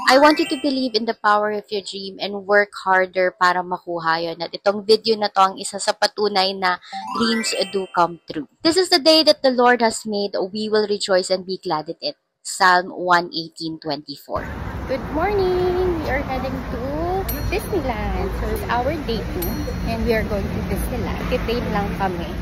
I want you to believe in the power of your dream and work harder para makuha yun. At itong video na to ang isa sa patunay na dreams do come true. This is the day that the Lord has made. We will rejoice and be glad at it. Psalm 118:24. Good morning! We are heading to Disneyland. So it's our day 2 and we are going to Disneyland. Titrain lang kami.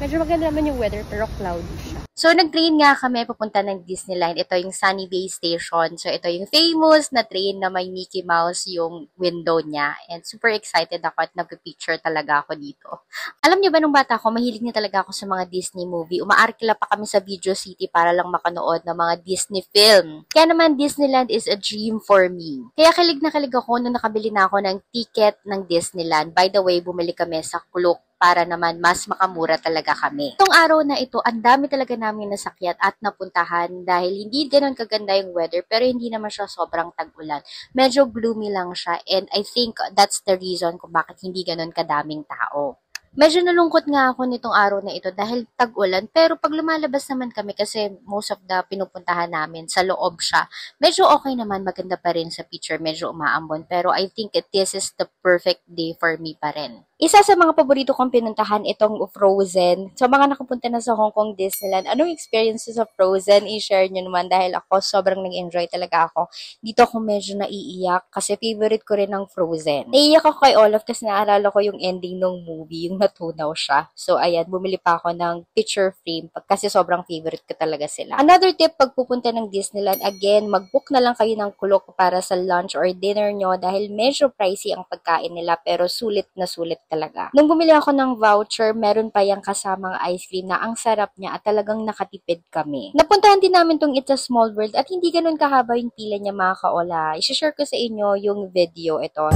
Medyo maganda naman yung weather pero cloudy siya. So, nag-train nga kami papunta ng Disneyland. Ito yung Sunny Bay Station. So, ito yung famous na train na may Mickey Mouse yung window niya. And super excited ako at nag-picture talaga ako dito. Alam niyo ba nung bata ako, mahilig na talaga ako sa mga Disney movie. Umaarkila pa kami sa Video City para lang makanood ng mga Disney film. Kaya naman, Disneyland is a dream for me. Kaya kilig na kilig ako nung nakabili na ako ng ticket ng Disneyland. By the way, bumili kami sa Klook para naman mas makamura talaga kami. Itong araw na ito, ang dami talaga namin nasakyat at napuntahan dahil hindi ganoon kaganda yung weather pero hindi naman siya sobrang tag-ulan. Medyo gloomy lang siya and I think that's the reason kung bakit hindi ganoon kadaming tao. Medyo nalungkot nga ako nitong araw na ito dahil tag-ulan pero pag lumalabas naman kami kasi most of the pinupuntahan namin sa loob siya, medyo okay naman, maganda pa rin sa picture, medyo umaambon pero I think this is the perfect day for me pa rin. Isa sa mga paborito kong pinuntahan itong Frozen. So mga nakapunta na sa Hong Kong Disneyland, anong experiences sa Frozen? I-share nyo naman dahil ako sobrang nag-enjoy talaga ako. Dito ako medyo naiiyak kasi favorite ko rin ang Frozen. Naiiyak ako kay Olaf kasi naalala ko yung ending ng movie, yung natunaw siya. So ayan, bumili pa ako ng picture frame kasi sobrang favorite ko talaga sila. Another tip pag pupunta ng Disneyland, again, mag-book na lang kayo ng Klook para sa lunch or dinner nyo dahil medyo pricey ang pagkain nila pero sulit na sulit talaga. Nung bumili ako ng voucher, meron pa yung kasamang ice cream na ang sarap niya at talagang nakatipid kami. Napuntahan din namin tong It's a Small World at hindi ganun kahaba yung pila niya mga kaola. I-share ko sa inyo yung video ito.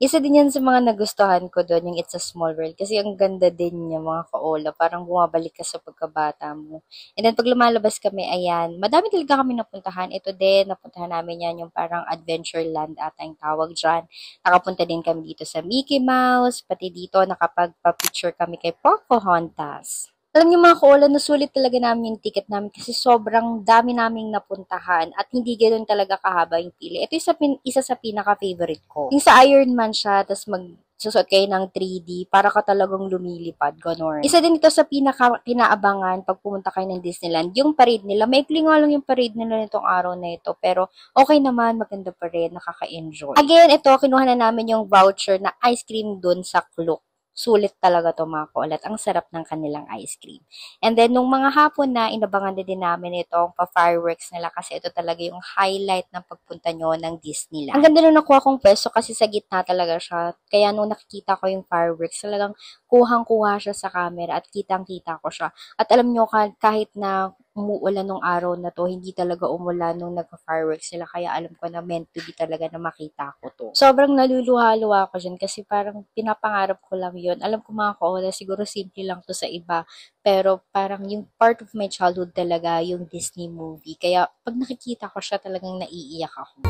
Isa din yan sa mga nagustuhan ko doon, yung It's a Small World. Kasi ang ganda din niya, mga kaola. Parang bumabalik ka sa pagkabata mo. And then, pag lumalabas kami, ayan, madami talaga kami napuntahan. Ito din, napuntahan namin yan, yung parang Adventureland ata yung tawag dyan. Nakapunta din kami dito sa Mickey Mouse. Pati dito, nakapagpa-picture kami kay Pocahontas. Alam niyo mga kaola, nasulit talaga namin yung ticket namin kasi sobrang dami naming napuntahan at hindi ganoon talaga kahaba yung pili. Ito yung isa sa pinaka-favorite ko. Yung sa Iron Man siya, tapos magsusot kayo ng 3D para ka talagang lumilipad, gano'n. Isa din ito sa pinaka-kinaabangan pag pumunta kayo ng Disneyland, yung parade nila. Maikli nga lang yung parade nila nitong araw na ito, pero okay naman, maganda pa rin, nakaka-enjoy. Again, ito, kinuha na namin yung voucher na ice cream dun sa Klook. Sulit talaga to mga kaolat. Ang sarap ng kanilang ice cream. And then, nung mga hapon na, inabangan din namin itong pa-fireworks nila kasi ito talaga yung highlight ng pagpunta nyo ng Disneyland. Ang ganda nung nakuha kong pwesto kasi sa gitna talaga siya. Kaya nung nakikita ko yung fireworks, talagang kuhang-kuha siya sa camera at kitang-kita ko siya. At alam nyo, kahit na umuulan nung araw na to, hindi talaga umulan nung nagpa-fireworks sila. Kaya alam ko na meant to be talaga na makita ko to. Sobrang naluluha-luha ko dyan kasi parang pinapangarap ko lang yun. Alam ko mga kaola, siguro simple lang to sa iba. Pero parang yung part of my childhood talaga, yung Disney movie. Kaya pag nakikita ko siya, talagang naiiyak ako.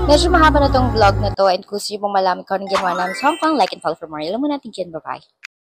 Medyo mahaba na tong vlog na to and kung gusto nyo pong malaman ko anong ginawa namin sa Hong Kong, like and follow for more. Alam mo natin dyan, bye-bye.